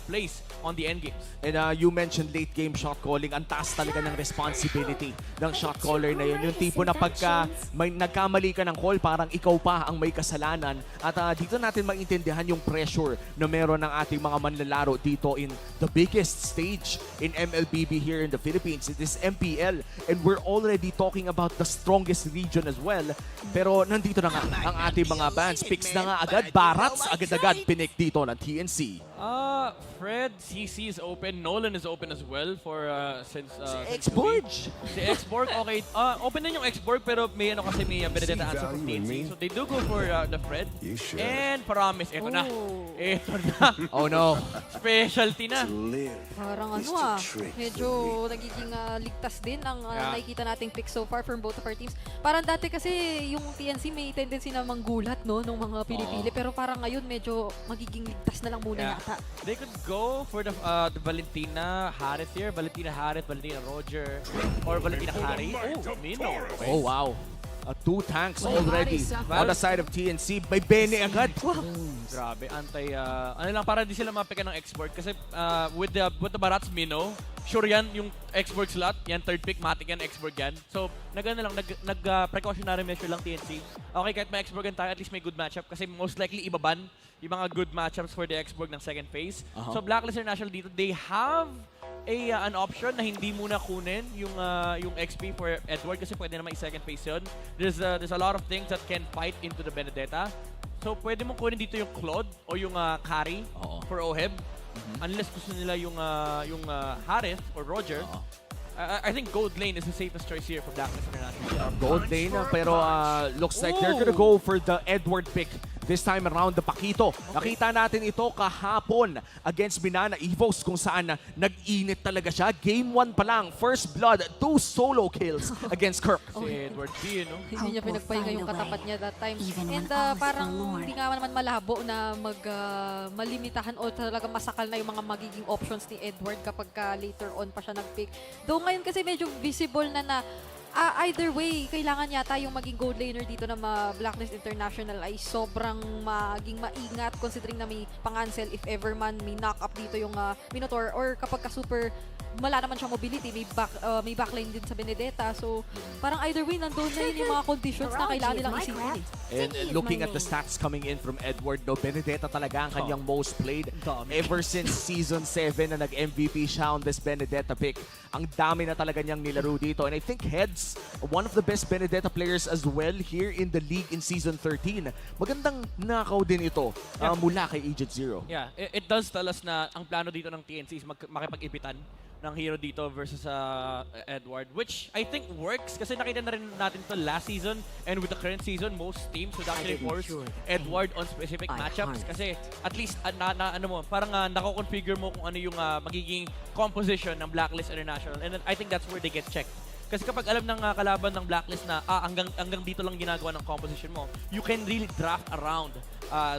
place on the end games. And you mentioned late game shot calling. Ang taas talaga ng responsibility ng shot caller na yun. Yung tipo na pagka may nagkamali ka ng call, parang ikaw pa ang may kasalanan. At dito natin maintindihan yung pressure na meron ng ating mga manlalaro dito in the biggest stage in MLBB here in the Philippines. It is MPL. And we're already talking about the strongest region as well. Pero nandito na nga ang ating mga bands. Picks na nga agad. Barats agad-agad pinik dito ng TNC. Fred, CC is open. Nolan is open as well for since X-Borg! Si X-Borg, okay. Open din yung X-Borg pero may kasi may Benedetta answer from TNC. So they do go for the Fred. And Promise, eto na. Eto na. Oh no. Specialty na. Parang medyo nagiging ligtas din ang nakikita nating pick so far from both of our teams. Parang dati kasi yung TNC may tendency na manggulat no nung mga Pilipili pero parang ngayon medyo magiging ligtas na lang muna yata. They could go for the Valentina Harith here. Valentina Harith, Valentina Roger, or Valentina Kari. Oh, Mino. Oh wow. Two tanks already on the side of TNC. May Bene agad. Grabe, ano lang, para di sila mapikan ng X-Borg. Kasi with the Barats Mino, sure yan, yung X-Borg slot, yan third pick, matik yan, X-Borg yan. So, nag-precautionary measure lang TNC. Okay, kahit may X-Borg tayo, at least may good matchup. Kasi most likely, ibaban yung mga good matchups for the X-Borg ng second phase. So, Blacklist International dito, they have an option na hindi muna kunin yung XP for Edward kasi pwede naman i-second phase yun. There's a lot of things that can fight into the Benedetta. So, pwede mong kunin dito yung Claude o yung Kari for Oheb. Unless gusto nila yung Harith or Roger. I think Gold Lane is the safest choice here for Blacklist International. Gold Lane, pero looks like they're gonna go for the Edward pick. This time around, the Paquito. Nakita natin ito kahapon against Binana Evos kung saan nag-init talaga siya. Game 1 pa lang, first blood, 2 solo kills against Kirk. Si Edward B, no? Hindi niya pinagpahinga yung katapat niya that time. And parang hindi nga naman malabo na malimitahan o talaga masakal na yung mga magiging options ni Edward kapag later on pa siya nag-pick. Though ngayon kasi medyo visible na either way, kailangan yata yung maging gold laner dito na Blacklist International ay sobrang maging maingat considering na may pangansel if ever man may knock-up dito yung Minotaur or kapag ka-super wala naman siyang mobility, may backline din sa Benedetta. So, parang either way, nandun na yun yung mga conditions na kailangan nilang isipin. And looking at the stats coming in from Edward, no, Benedetta talaga ang kanyang most played ever since Season 7 na nag-MVP siya on this Benedetta pick. Ang dami na talaga niyang nilaro dito. And I think Heads, one of the best Benedetta players as well here in the league in Season 13. Magandang nakaw din ito mula kay Agent Zero. Yeah, it does tell us na ang plano dito ng TNC is makipag-ipitan ng hero dito versus Edward, which I think works kasi nakita na rin natin to last season and with the current season, most teams would actually force Edward on specific matchups kasi at least parang nako-configure mo kung ano yung magiging composition ng Blacklist International and then I think that's where they get checked. Kasi kapag alam ng kalaban ng Blacklist na hanggang dito lang ginagawa ng composition mo, you can really draft around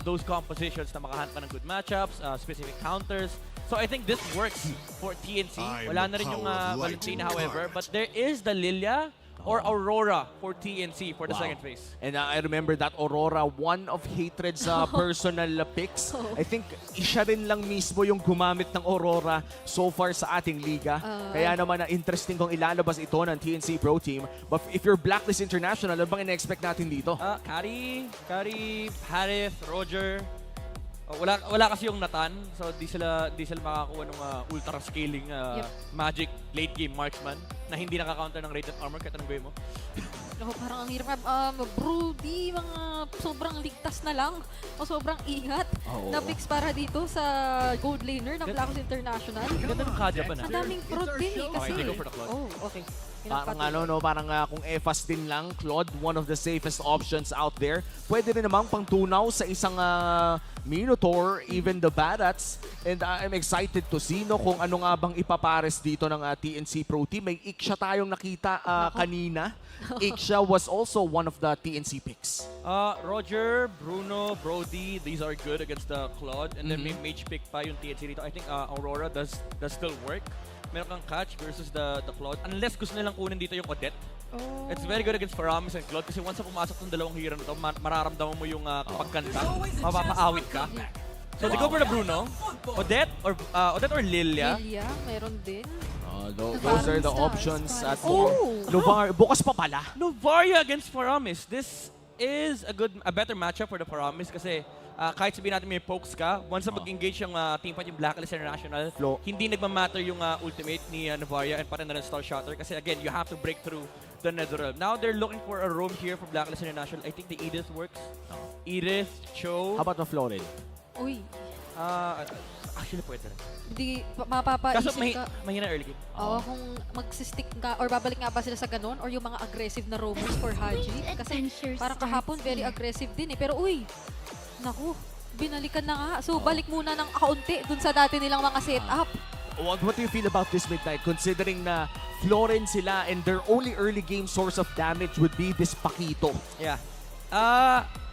those compositions na makahanap pa ng good matchups, specific counters. So I think this works for TNC. Wala na rin yung Valentina however, but there is the Lilia or Aurora for TNC for the second phase. And I remember that Aurora, one of Hatred's personal picks. I think siya rin lang mismo yung gumamit ng Aurora so far sa ating liga. Kaya naman interesting kung ilalabas ito ng TNC Pro Team. But if you're Blacklist International, ano bang ina-expect natin dito? Kari, Harith, Roger. Wala kasi yung Nathan, so di sila makakuha ng ultra scaling magic late game marksman na hindi nakaka-counter ng rated armor kahit anong gawin mo. Parang ang hirap. Brody, mga sobrang ligtas na lang o sobrang ingat na picks para dito sa gold laner ng Blacklist International. Ganda ng Kadya pa na. Ang daming fraud din kasi. Okay, they go for the Claude. Oh, okay. Parang kung EFAS din lang, Claude, one of the safest options out there. Pwede rin namang pangtunaw sa isang Minotaur, even the Barats. And I'm excited to see kung ano nga bang ipapares dito ng TNC Pro Team. May Iksha tayong nakita kanina. Iksha was also one of the TNC picks. Roger, Bruno, Brody, these are good against the Claude. And then may mage pick pa yung TNC dito. I think Aurora does still work. Meron kang catch versus the Claude. Unless gusto nilang kunin dito yung Odette. It's very good against Paramis and Claude kasi once na pumasok ng dalawang hero na ito, mararamdaman mo yung kapag kanta, mapapaawit ka. So they go for the Bruno. Odette or Lilia. Lilia, meron din. Those are the options at Oh! bukas pa pala. Novaria against Paramis. This is a better matchup for the Paramis kasi kahit sabihin natin may pokes ka, once na mag-engage yung team fight yung Blacklist International, hindi nagmamatter yung ultimate ni Novaria and pati na rin Star Shotter kasi again, you have to break through the Netherrealm. Now they're looking for a roam here for Blacklist International. I think the Edith works. Edith, Cho. How about the Florin? Uy, Actually, pwede rin. hindi Kaso mapapaisip ka. mahina early game. Oo, kung magsistick ka or babalik nga ba sila sa ganun or yung mga aggressive na roamers for Haji. Kasi parang kahapon very aggressive din eh. Pero uy, naku, binalikan na nga. So balik muna ng kaunti dun sa dati nilang mga setup. What do you feel about this Midnight considering na Florin sila and their only early game source of damage would be this Paquito? Yeah.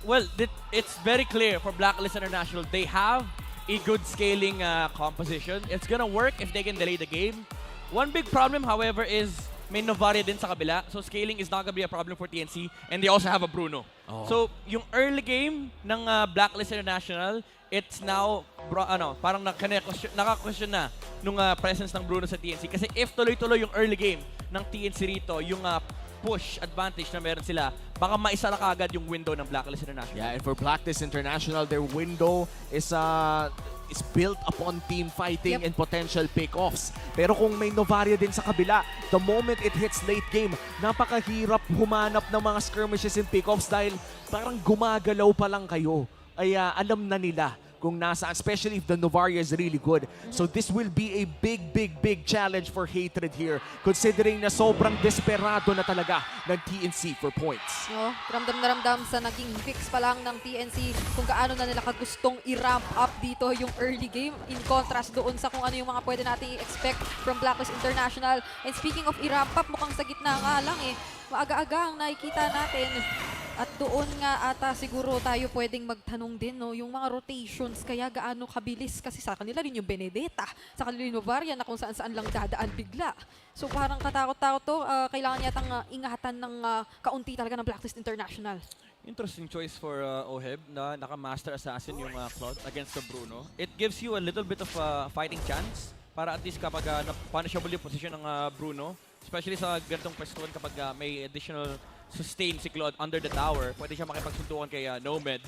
Well, it's very clear for Blacklist International. They have a good scaling composition. It's gonna work if they can delay the game. One big problem, however, is may Novaria din sa kabila. So scaling is not gonna be a problem for TNC. And they also have a Bruno. So yung early game ng Blacklist International, it's now parang naka-question na nung presence ng Bruno sa TNC. Kasi if tuloy-tuloy yung early game ng TNC rito, yung push advantage na meron sila, baka maisara kagad yung window ng Blacklist International. Yeah, and for Blacklist International, their window is built upon team fighting and potential pick-offs. Pero kung may Novaria din sa kabila, the moment it hits late game, napakahirap humanap ng mga skirmishes and pick-offs dahil parang gumagalaw pa lang kayo. Ay alam na nila kung nasaan, especially if the Novaria is really good. So this will be a big challenge for Hatred here, considering na sobrang desperado na talaga ng TNC for points. Ramdam na ramdam sa naging fix pa lang ng TNC kung gaano na nila kagustong i-ramp up dito yung early game in contrast doon sa kung ano yung mga pwede natin i-expect from Blacklist International. And speaking of i-ramp up, mukhang sa gitna nga lang eh. Maaga-aga ang nakikita natin. At doon nga ata siguro tayo pwedeng magtanong din, no, yung mga rotations kaya gaano kabilis kasi sa kanila rin yung Benedetta, sa kanila yung Novaria na kung saan-saan lang dadaan bigla. So parang katakot-takot to, kailangan yatang ingatan ng kaunti talaga ng Blacklist International. Interesting choice for Oheb na naka-master assassin yung Claude against the Bruno. It gives you a little bit of fighting chance para at least kapag punishable yung position ng Bruno, especially sa ganitong pwestuhan kapag may additional sustain si Claude under the tower, pwede siya makipagsuntukan kay Nomad.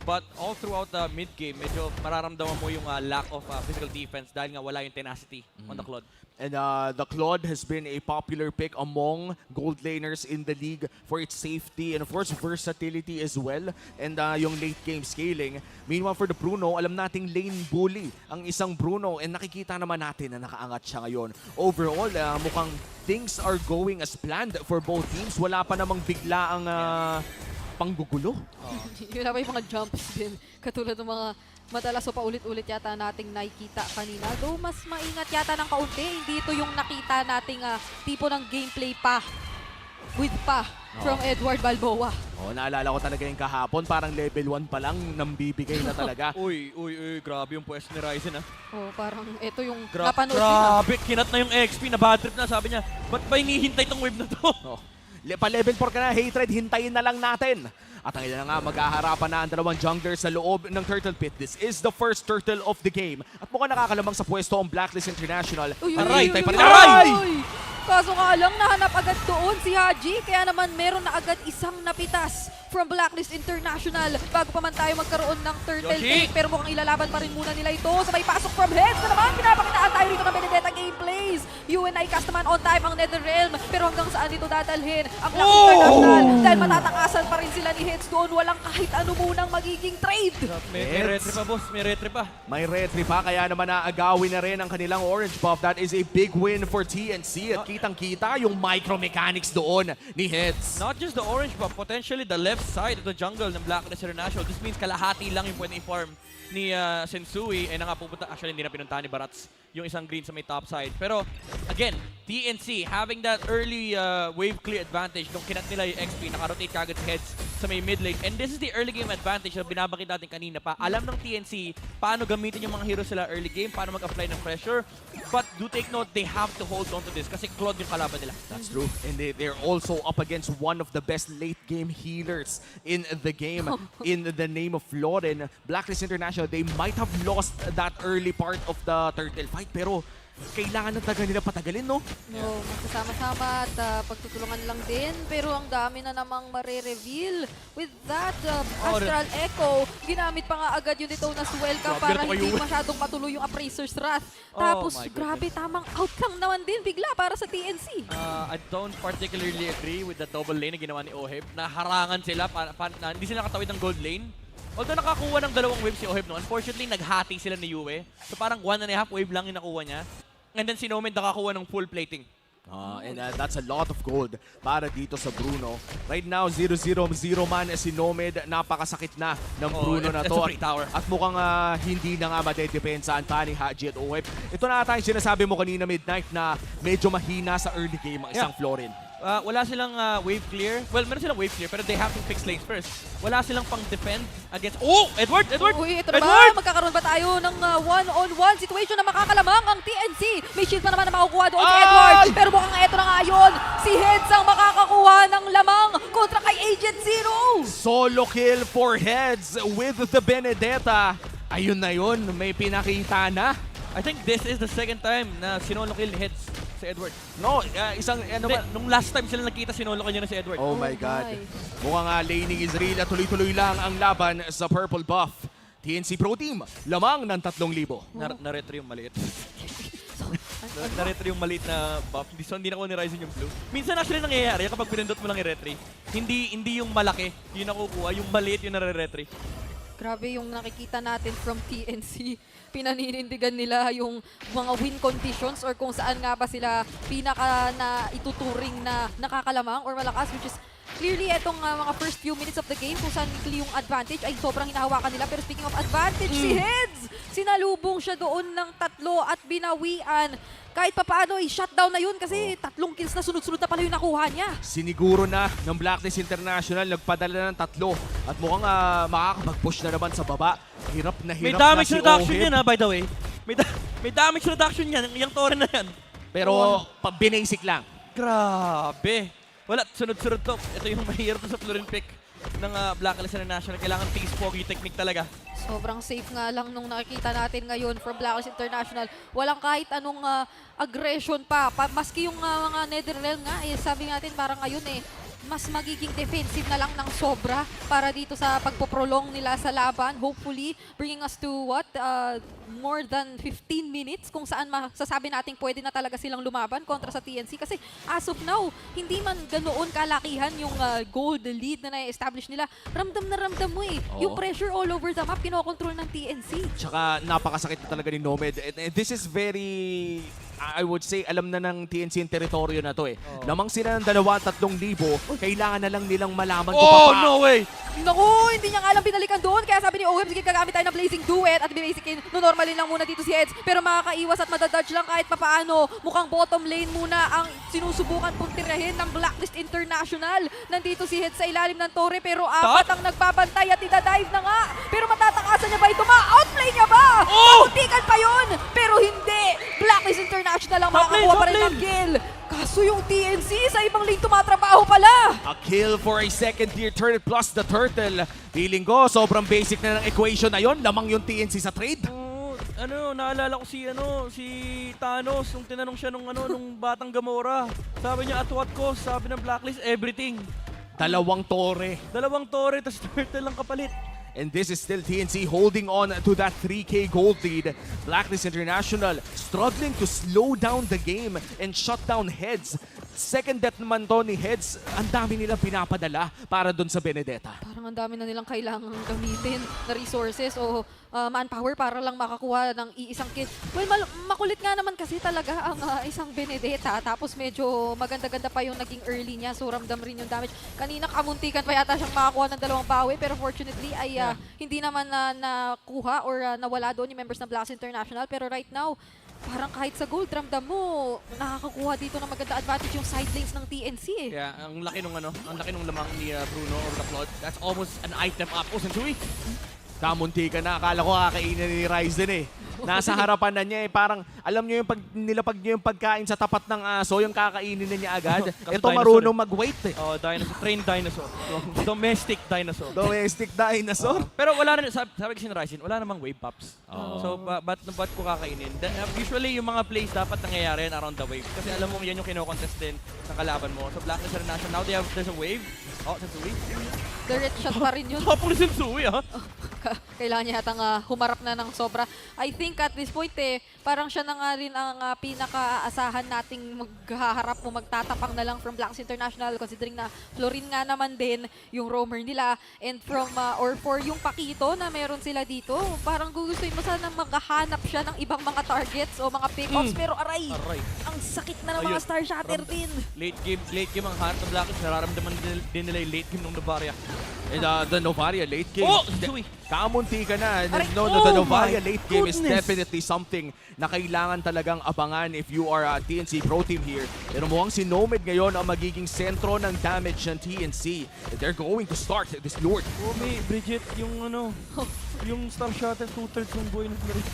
But all throughout the mid-game, medyo mararamdaman mo yung lack of physical defense dahil nga wala yung tenacity on the Claude. And the Claude has been a popular pick among gold laners in the league for its safety and of course versatility as well. And yung late game scaling. Meanwhile for the Bruno, alam nating lane bully ang isang Bruno and nakikita naman natin na nakaangat siya ngayon. Overall, mukhang things are going as planned for both teams. Wala pa namang bigla ang panggugulo. Yun na ba yung mga jumps din, katulad ng mga madalas o paulit-ulit yata nating nakikita kanina. Though mas maingat yata ng kaunti, hindi ito yung nakita nating tipo ng gameplay pa, from Edward Balboa. Naalala ko talaga yung kahapon, parang level 1 pa lang nambibigay na talaga. Uy, grabe yung pwesto ni Ryzen Parang ito yung Grabe, kinat na yung XP, na bad trip na, sabi niya, ba't ba hinihintay tong wave na to? Pa-level 4 ka na, Hatred, hintayin na lang natin. At ang ila na nga, maghaharapa na ang dalawang junglers sa loob ng Turtle Pit. This is the first turtle of the game. At mukhang nakakalamang sa pwesto ang Blacklist International. Aray! Kaso nga lang, nahanap agad doon si Haji. Kaya naman meron na agad isang napitas from Blacklist International bago pa man tayo magkaroon ng turtle take. Pero mukhang ilalaban pa rin muna nila ito. Sabay pasok from heads na naman. Pinapakitaan tayo rito ng Benedetta gameplays. UNI cast naman on time ang Netherrealm. Pero hanggang saan dito dadalhin ang Blacklist International? Dahil matatakasan pa rin sila ni Heads doon. Walang kahit ano munang magiging trade. May retry pa, boss. May retry pa. May retry pa, kaya naman naagawin na rin ang kanilang orange buff. That is a big win for TNC. At kitang-kita yung micromechanics doon ni Heads. Not just the orange buff, potentially the left side of the jungle ng Blacklist International. This means kalahati lang yung pwede i-farm ni Sensui. Eh na nga pupunta, actually hindi na pinunta ni Barats yung isang green sa may top side. Pero again, TNC having that early wave clear advantage nung kinat nila yung XP, naka-rotate kagad si Heads sa may mid lane. And this is the early game advantage na binabakit natin kanina pa. Alam ng TNC paano gamitin yung mga heroes sila early game, paano mag-apply ng pressure. But do take note, they have to hold on to this kasi Claude yung kalaban nila. That's true. And they're also up against one of the best late game healers in the game. In the name of Lauren, Blacklist International, they might have lost that early part of the turtle fight, pero kailangan na taga nila patagalin, no? No, magsasama-sama at pagtutulungan lang din. Pero ang dami na namang mare-reveal. With that, Astral Echo, ginamit pa nga agad yun ito na welcome para hindi masyadong matuloy yung Appraiser's Wrath. Tapos, grabe, tamang outcome naman din bigla para sa TNC. I don't particularly agree with the double lane na ginawa ni Oheb. Naharangan sila, hindi sila nakatawid ng gold lane. Although nakakuha ng 2 waves si Oheb no, unfortunately naghati sila ni Yue. So parang 1.5 wave lang yung nakuha niya. And then si Nomad nakakuha ng full plating. And that's a lot of gold para dito sa Bruno. Right now, 0-0 man si Nomad. Napakasakit na ng Bruno na to. At mukhang hindi na nga madedepensahan pa ni Haji at Oheb. Ito na ata yung sinasabi mo kanina midnight na medyo mahina sa early game ang isang Florin. Wala silang wave clear. Well, meron silang wave clear pero they have to fix lanes first. Wala silang pang defend against... Oh! Edward! Uy, ito naman. Magkakaroon ba tayo ng one-on-one situation na makakalamang ang TNC? May shield pa naman na makukuha doon si Edward. Pero mukhang ito na nga yun. Si Heads ang makakakuha ng lamang kontra kay Agent Zero. Solo kill for Heads with the Benedetta. Ayun na yun. May pinakita na. I think this is the second time na sinolo kill ni Heads si Edward. No, isang ano ba? Nung last time sila nakita sinolo kanya na si Edward. Oh my God. Mukhang laning is real at tuloy-tuloy lang ang laban sa purple buff. TNC Pro Team, lamang ng 3,000. Na-retry yung maliit. Na-retry yung maliit na buff. Hindi na ko ni-Ryzen yung blue. Minsan actually nangyayari kapag pinindot mo lang i-retry. Hindi yung malaki yung nakukuha, yung maliit yung nare-retry. Grabe yung nakikita natin from TNC. Pinaninindigan nila yung mga win conditions or kung saan nga ba sila pinaka na ituturing na nakakalamang or malakas, which is clearly itong mga first few minutes of the game kung saan yung advantage ay sobrang hinahawakan nila. Pero speaking of advantage, si Heads, sinalubong siya doon ng 3 at binawian. Kahit pa paano, i-shutdown na yun kasi 3 kills na sunod-sunod na pala yung nakuha niya. Siniguro na ng Blacklist International, nagpadala ng 3 at mukhang makakapag-push na naman sa baba. Hirap na May hirap damage na si reduction Oheb. yan by the way. May damage reduction yan, yung torre na yan. Pero binasic lang. Grabe. Wala, sunod-sunod to. Ito yung mahirap sa Florin pick ng Blacklist International. Kailangan tiis pogi technique talaga. Sobrang safe nga lang nung nakikita natin ngayon from Blacklist International. Walang kahit anong aggression pa. Maski yung mga Netherrealm nga, sabi natin parang ngayon mas magiging defensive na lang ng sobra para dito sa pagpoprolong nila sa laban. Hopefully, bringing us to what? More than 15 minutes kung saan masasabi natin pwede na talaga silang lumaban kontra sa TNC. Kasi as of now, hindi man ganoon kalakihan yung gold lead na na-establish nila. Ramdam na ramdam mo yung pressure all over the map, kinokontrol ng TNC. Tsaka napakasakit na talaga ni Nomad. And this is very... I would say, alam na ng TNC yung teritoryo na to Lamang sila ng 2,000-3,000, kailangan na lang nilang malaman kung no way! Naku, hindi niya nga alam binalikan doon. Kaya sabi ni Oheb, sige gagamit tayo ng Blazing Duet at basic normalin lang muna dito si Heads. Pero makakaiwas at madadodge lang kahit papaano. Mukhang bottom lane muna ang sinusubukan pong tirahin ng Blacklist International. Nandito si Heads sa ilalim ng torre pero 4 ang nagbabantay at idadive na nga. Pero matatakasan niya ba ito? Ma-outplay niya ba? Makuntikan pa yun! Pero hindi! Blacklist International lang makakakuha pa rin ng kill. Kaso yung TNC sa ibang lane tumatrabaho pala. A kill for a second tier turtle plus the turtle. Feeling ko, sobrang basic na ng equation na yon. Lamang yung TNC sa trade. Naalala ko si Thanos nung tinanong siya nung batang Gamora. Sabi niya, at what cost? Sabi ng Blacklist, everything. 2 torre. 2 torre, tas turtle lang kapalit. And this is still TNC holding on to that 3K gold lead. Blacklist International struggling to slow down the game and shut down Heads. Second death naman to ni Heads, ang dami nilang pinapadala para dun sa Benedetta. Parang ang dami na nilang kailangang gamitin na resources o manpower para lang makakuha ng iisang kill. Well, makulit nga naman kasi talaga ang isang Benedetta. Tapos medyo maganda-ganda pa yung naging early niya. So ramdam rin yung damage. Kanina kamuntikan pa yata siyang makakuha ng 2 bawi. Pero fortunately ay hindi naman nakuha or nawala doon yung members ng Blacklist International. Pero right now, parang kahit sa gold, ramdam mo, nakakakuha dito ng maganda advantage yung side lanes ng TNC eh. Kaya ang laki nung lamang ni Bruno or the Claude. That's almost an item up. Oh, Sensui! Kamunti ka na. Akala ko kakainin ni Ryzen eh. Nasa harapan na niya eh. Parang, alam niyo yung nilapag niyo yung pagkain sa tapat ng aso, yung kakainin na niya agad. Kaso Ito dinosaur marunong eh. mag-wait eh. Oh, dinosaur. Trained dinosaur. Domestic dinosaur. Domestic dinosaur. Pero wala na, sabi kasi ni Ryzen, wala namang wave pops. Oo. So, ba't ko kakainin? Usually, yung mga plays dapat nangyayari around the wave. Kasi alam mo, yan yung kino-contest din ng kalaban mo. So, Blacklist International, now there's a wave. Oh, Sensui. Direct shot pa rin yun. Tapos ni Sensui, ha? Kailangan niya hatang humarap na ng sobra. I think at this point parang siya na nga rin ang pinaka-aasahan nating maghaharap o magtatapang na lang from Blacklist International considering na Florin nga naman din yung roamer nila and from or for yung Pakito na meron sila dito, parang gugustuhin mo sana maghahanap siya ng ibang mga targets o mga pick-offs pero aray, ang sakit na ng mga Ayun. star shatter din. Late game ang heart ng Blacklist. Nararamdaman din nila yung late game ng Novaria. And the Novaria late game. Oh! Sensui! Kamunti ka na. Aray, No, oh the my Novaria late game is goodness. definitely something na kailangan talagang abangan if you are a TNC Pro Team here. Pero mukhang si Nomad ngayon ang magiging sentro ng damage ng TNC. They're going to start this Lord. Oh, may Bridget, yung yung star shatter, 2/3 ng buhay ng Florin.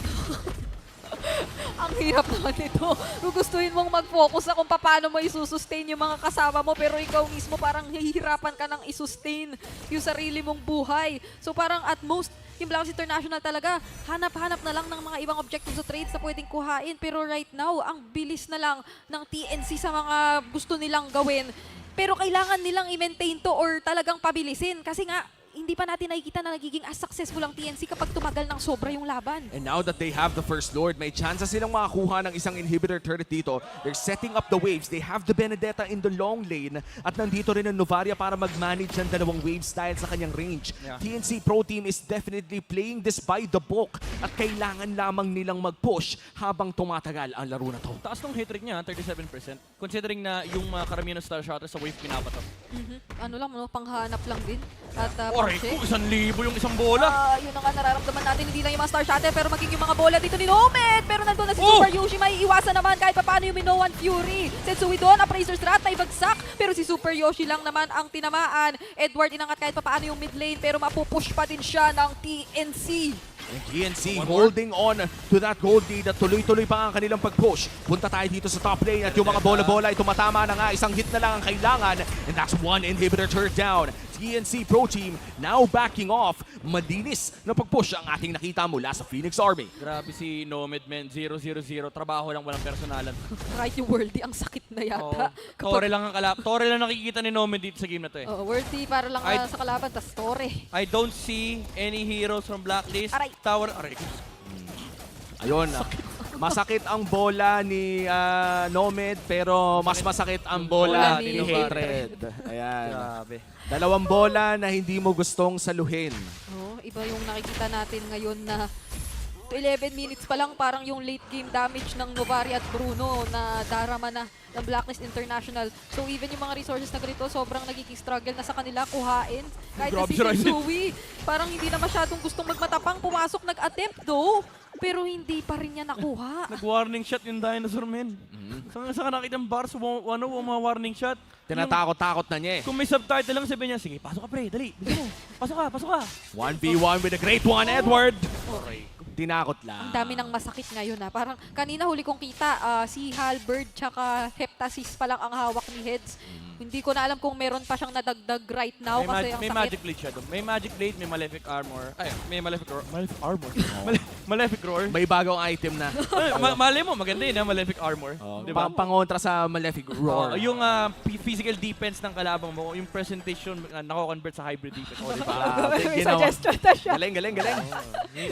Ang hirap naman ito. Gugustuhin mong mag-focus sa kung paano mo isusustain yung mga kasama mo pero ikaw mismo parang hihirapan ka ng isustain yung sarili mong buhay. So parang at most, yung Blacklist International talaga, hanap-hanap na lang ng mga ibang objectives o trades na pwedeng kuhain. Pero right now, ang bilis na lang ng TNC sa mga gusto nilang gawin. Pero kailangan nilang i-maintain to or talagang pabilisin. Kasi nga, hindi pa natin nakikita na nagiging as successful ang TNC kapag tumagal ng sobra yung laban. And now that they have the first Lord, may chance silang makakuha ng isang inhibitor turret dito. They're setting up the waves. They have the Benedetta in the long lane. At nandito rin ang Novaria para mag-manage ng dalawang wave style sa kanyang range. Yeah. TNC Pro Team is definitely playing this by the book. At kailangan lamang nilang mag-push habang tumatagal ang laro na to. Taas ng hit rate niya, 37%. Considering na yung karamihan ng star shatter sa wave pinapatok. Ano lang, no? Panghanap lang din. At Oray ko, 1,000 yung isang bola. Yun ang nga nararamdaman natin, hindi lang yung mga star shatter pero maging yung mga bola dito ni Nomad. Pero nandun na si Oh! Super Yoshi, may iwasan naman kahit pa paano yung Minoan Fury. Sensui doon, Appraiser's Strat na ibagsak. Pero si Super Yoshi lang naman ang tinamaan. Edward inangat kahit pa paano yung mid lane pero mapupush pa din siya ng TNC. And TNC holding on to that gold lead at tuloy-tuloy pa ang kanilang pag-push. Punta tayo dito sa top lane at yung mga bola-bola ay tumatama na nga. Isang hit na lang ang kailangan and that's one inhibitor turret down. TNC Pro Team now backing off. Madinis na pag-push ang ating nakita mula sa Phoenix Army. Grabe si Nomad, man. 0-0-0. Trabaho lang, walang personalan. Right yung Worldy, ang sakit na yata. Tore lang ang Tore lang nakikita ni Nomad dito sa game na to eh. Worldy para lang Ay- sa kalaban, tas Tore. I don't see any heroes from Blacklist. Aray. Tower. Aray. Ayun. Masakit ang bola ni Nomad pero mas masakit ang bola Bola ni ni Hatred. Ayan. Grabe. Dalawang bola na hindi mo gustong saluhin. Iba yung nakikita natin ngayon na 11 minutes pa lang parang yung late game damage ng Novaria at Bruno na darama na ng Blacklist International. So even yung mga resources na ganito, sobrang nagiging struggle na sa kanila kuhain. Kahit na Grabe si si Ryzen. Sensui, parang hindi na masyadong gustong magmatapang. Pumasok, nag-attempt though, pero hindi pa rin niya nakuha. Nag-warning shot yung dinosaur, man. Saan ka nakita ng bars, mga warning shot. Tinatakot-takot na niya eh. Kung may subtitle lang sabi niya, sige, pasok ka pre, dali, dali mo. Pasok ka, pasok ka. 1v1 with a great one, Edward. Tinakot lang. Ang dami ng masakit ngayon na. Parang kanina huli kong kita, si Halberd tsaka Heptasis pa lang ang hawak ni Heads. Hindi ko na alam kung meron pa siyang nadagdag right now kasi ang May sakit. magic blade siya doon. May magic blade, may malefic armor. Ay, may malefic armor. Malefic roar. May bagong item na. Malay mo, maganda yun, malefic armor. Di ba? Pangontra sa Malefic Roar. Yung physical defense ng kalabang mo, yung presentation nako-convert sa hybrid defense. O, di ba? May suggestion na siya. Galing.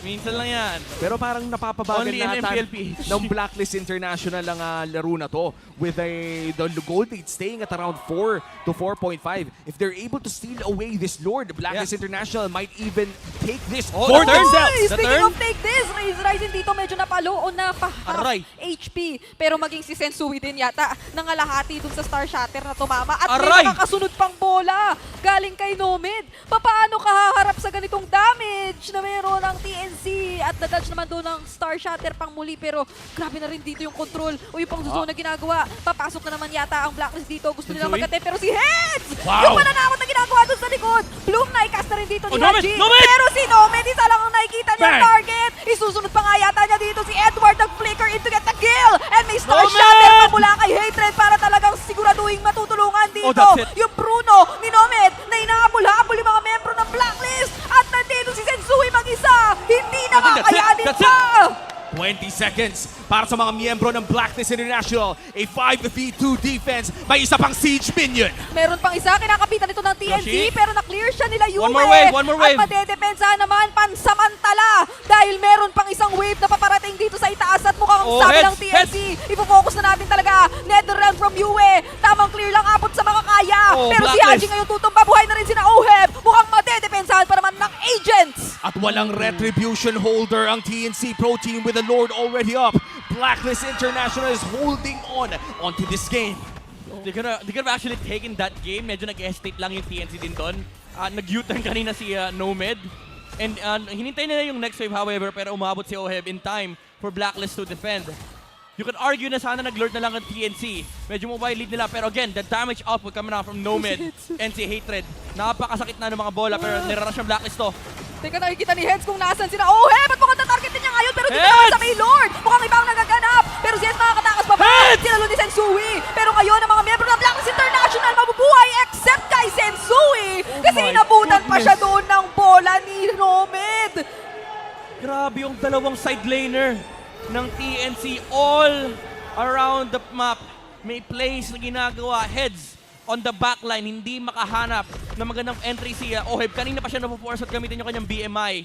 Minsan lang yan. Pero parang napapabagal Only in na MPLPH. ng Blacklist International ang laro na to with the gold lead staying at around 4 4 to 4.5. If they're able to steal away this Lord, Blacklist International might even take this Oh, for the turn. themselves. The Speaking turn? of take this, Ryzen dito medyo napalo o napa-half Aray. HP. Pero maging si Sensui din yata nangalahati dun sa Star Shatter na tumama. At Aray. may nakakasunod pang bola galing kay Nomad. Paano ka haharap sa ganitong damage na meron ng TNC? At na-dodge naman doon ng Star Shatter pang muli. Pero grabe na rin dito yung control o yung pang zone na ginagawa. Papasok na naman yata ang Blacklist dito. Gusto nila Sensui? mag-attempt pero si Heads! Wow. Yung mananakot na ginagawa doon sa likod. Bloom na ikas na rin dito ni Nomad! Haji. Nomad! Pero si Nomad, isa lang ang nakikita niya Bang! target. Isusunod pa nga yata niya dito si Edward. Nag-flicker in to get the kill. And may Star Nomad! Shatter pa mula kay Hatred para talagang siguraduhin matutulungan dito. Oh, that's it. Yung Bruno ni Nomad na inahabol-habol yung mga membro ng Blacklist. At nandito si Sensui mag-isa. Hindi na I think that's it. kakayanin That's pa. 20 seconds para sa mga miyembro ng Blacklist International. A 5v2 defense. May isa pang siege minion. Meron pang isa, kinakapitan ito ng TNC, Yoshi? pero na-clear siya nila Yue. One more wave, one more wave. At madedepensahan naman pansamantala dahil meron pang isang wave na paparating dito sa itaas at mukhang Oh, sabi heads, ng TNC, ifofocus na natin talaga. Netherrealm from Yue. Tamang clear lang abot sa mga kaya. Oh, Pero si Blacklist. Haji ngayon tutumba, buhay na rin si Oheb. Mukhang madedepensahan pa naman ng Agents. At walang retribution holder ang TNC Pro Team with the Lord already up. Blacklist International is holding on onto this game. They could have actually taken that game. Medyo nag-hesitate lang yung TNC din doon. Nag-U-turn kanina si Nomad. And hinintay nila yung next wave however, pero umabot si Oheb in time for Blacklist to defend. You could argue na sana nag-lurk na lang ang TNC. Medyo mobile lead nila. Pero again, the damage output coming out from Nomad and si Hatred. Napakasakit na ng mga bola pero nirarush yung Blacklist to. Teka, nakikita ni Heads kung nasan sila. Oheb! At mukhang tatarget din niya ngayon pero dito Heads! naman sa may Lord. Mukhang ibang nagaganap. Pero si Heads makakatakas pa ba? Heads! Sinalo ni Sensui. Pero ngayon ang mga miyembro ng Blacklist International mabubuhay except kay Sensui. Kasi my inabutan pa goodness. siya doon ng bola ni Nomad. Grabe yung dalawang side laner ng TNC all around the map. May plays na ginagawa. Heads on the backline, hindi makahanap ng magandang entry si Oheb. Kanina pa siya napoforce at gamitin yung kanyang BMI.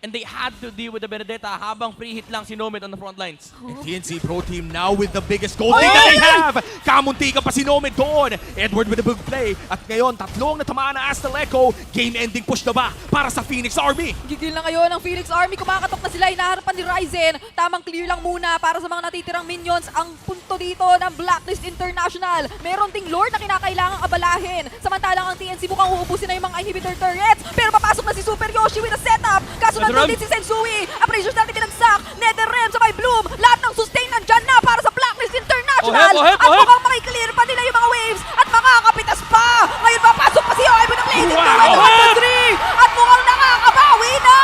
And they had to deal with the Benedetta habang free hit lang si Nomad on the front lines. And TNC Pro Team now with the biggest goal lead that they have. Kamuntika pa si Nomad doon. Edward with a big play. At ngayon, tatlong natamaan na Astal Echo. Game-ending push na ba para sa Phoenix Army? Gigil na ngayon ang Phoenix Army. Kumakatok na sila. Hinaharapan ni Ryzen. Tamang clear lang muna para sa mga natitirang minions. Ang punto dito ng Blacklist International. Meron ding Lord na kinakailangang abalahin. Samantalang ang TNC mukhang uubusin na yung mga inhibitor turrets. Pero papasok na si Super Yoshi with a setup. Kaso nandun din si Sensui. Appraisers natin pinagsak. Netherrealm sa may Bloom. Lahat ng sustain nandyan na para sa Blacklist International. Oheb, At Oheb. mukhang makiklear pa nila yung mga waves. At makakapitas pa. Ngayon papasok pa si Oheb with a blazing Wow. 2, 1, 2, 3. At mukhang nakakabawi na.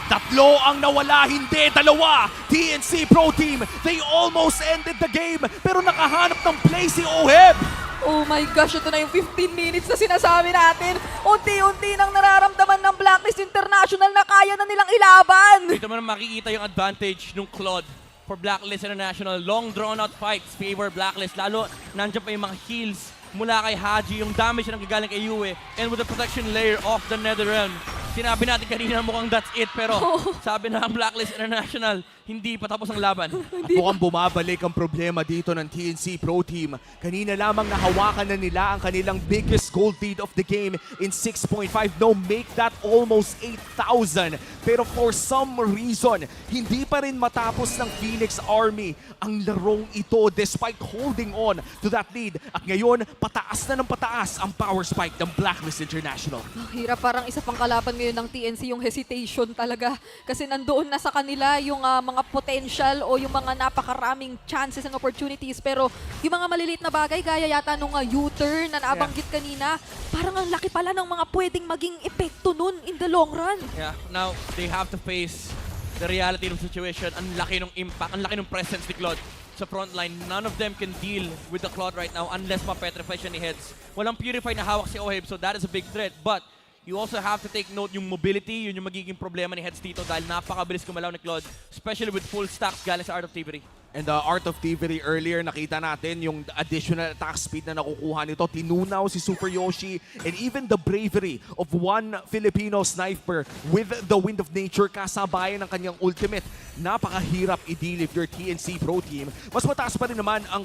Tatlo ang nawala, hindi dalawa. TNC Pro Team, they almost ended the game. Pero nakahanap ng play si Oheb. Oh my gosh, ito na yung 15 minutes na sinasabi natin. Unti-unti nang nararamdaman ng Blacklist International na kaya na nilang ilaban. Dito mo na makikita yung advantage ng Claude for Blacklist International. Long drawn out fights favor Blacklist. Lalo nandiyan pa yung mga heals mula kay Haji, yung damage na nanggagaling kay Yue, and with the protection layer of the Netherrealm. Sinabi natin kanina mukhang that's it, pero sabi na ang Blacklist International, hindi pa tapos ang laban. At mukhang bumabalik ang problema dito ng TNC Pro Team. Kanina lamang nahawakan na nila ang kanilang biggest gold lead of the game in 6.5. No, make that almost 8,000. Pero for some reason, hindi pa rin matapos ng Phoenix Army ang larong ito despite holding on to that lead. At ngayon, pataas na ng pataas ang power spike ng Blacklist International. Ang hirap, parang isa pang kalaban ngayon ng TNC, yung hesitation talaga. Kasi nandoon na sa kanila yung mga potential o yung mga napakaraming chances and opportunities. Pero yung mga maliliit na bagay, gaya yata nung U-turn na nabanggit kanina, parang ang laki pala ng mga pwedeng maging epekto nun in the long run. Yeah, now they have to face the reality of the situation. Ang laki ng impact, ang laki ng presence ni Claude sa frontline. None of them can deal with the Claude right now unless ma-petrify siya ni Heads. Walang purify na hawak si Oheb, so that is a big threat. But you also have to take note yung mobility, yun yung magiging problema ni Heads dito dahil napakabilis kumalaw ni Claude, especially with full stacks galing sa Art of Thievery. And the Art of Thievery earlier, nakita natin yung additional attack speed na nakukuha nito. Tinunaw si Super Yoshi and even the bravery of one Filipino sniper with the Wind of Nature kasabayan ng kanyang ultimate. Napakahirap i-deal if you're TNC Pro Team. Mas mataas pa rin naman ang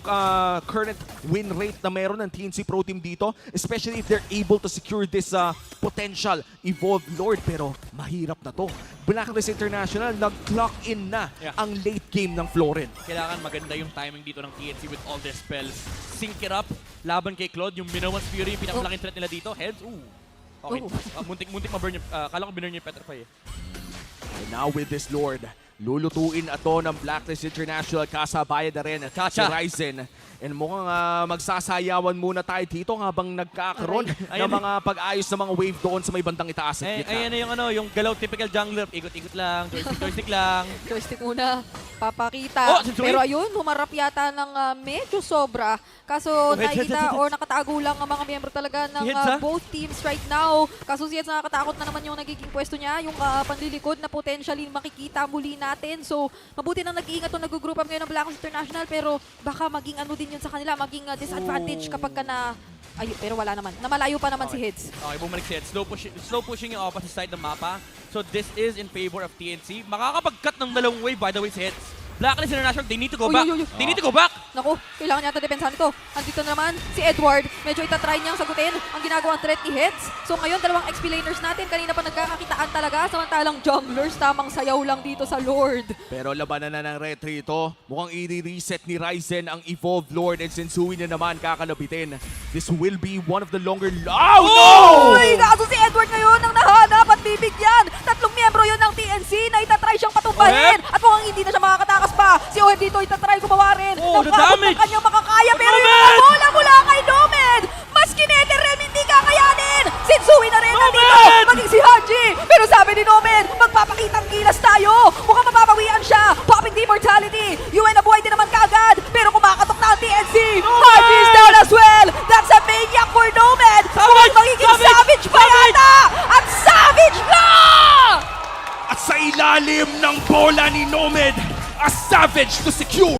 current win rate na meron ng TNC Pro Team dito, especially if they're able to secure this potential Evolved Lord. Pero mahirap na to. Blacklist International nag-clock in na ang late game ng Florin. Kailangan maganda yung timing dito ng TNC with all their spells. Sync it up, laban kay Claude, yung Minowan's Fury, yung pinakamalaking threat nila dito. Heads, okay. Muntik ma-burn yung, kala ko binurn yung Petrify eh. And now with this Lord, lulutuin ato ng Blacklist International, kasabayan na rin si Ryzen. And mukhang magsasayawan muna tayo dito habang nagkakaroon ng mga pag-ayos ng mga wave doon sa may bandang itaas at gitna. Ayan na yung, yung galaw typical jungler. Ikot-ikot lang, joystick lang. Joystick muna, papakita. Pero ayun, humarap yata ng medyo sobra. Kaso nakikita or nakatago lang ang mga miyembro talaga ng both teams right now. Kaso si Heads nakakatakot na naman yung nagiging pwesto niya. Yung panlilikod na potentially makikita muli natin. So mabuti nang nag-iingat o nag-group up ngayon ng Blacklist International. Pero baka maging ano din yun sa kanila, maging disadvantage kapag ka na... Ay, pero wala naman. Namalayo pa naman si Heads. Okay, bumalik si Heads. Slow pushing yung opposite side ng mapa. So this is in favor of TNC. Makakapag-cut ng dalawang wave, by the way, si Heads. Blacklist International, they need to go back. They need to go back. Naku, kailangan yata depensahan ito. Andito naman si Edward. Medyo itatry niyang sagutin ang ginagawang threat ni Heads. So ngayon, dalawang XP laners natin. Kanina pa nagkakakitaan talaga. Samantalang junglers, tamang sayaw lang dito sa Lord. Pero labanan na ng retry ito. Mukhang i-reset ni Ryzen ang Evolved Lord and Sensui na naman kakalabitin. This will be one of the longer... Oh, no! Uy, kaso si Edward ngayon ang nahanap at bibigyan. Tatlong miyembro yun ng TNC na itatry siyang patumbahin. At mukhang hindi na siya makakatakas pa. Si Ohem dito itatry gumawa rin. The damage! Ng kanyang makakaya. Pero yung mga bola mula kay Nomed. Maski Netherrealm hindi kakayanin. Sensui na rin nandito. Maging si Haji. Pero sabi ni Nomed, magpapakitang gilas tayo. Mukhang mapapawian siya. Popping the immortality. UN nabuhay din naman kaagad. Pero kumakatok na ang TNC. Haji is down as well. That's a maniac for Nomed. Mukhang magiging savage pa yata. At savage na! At sa ilalim ng bola ni Nomed, a savage to secure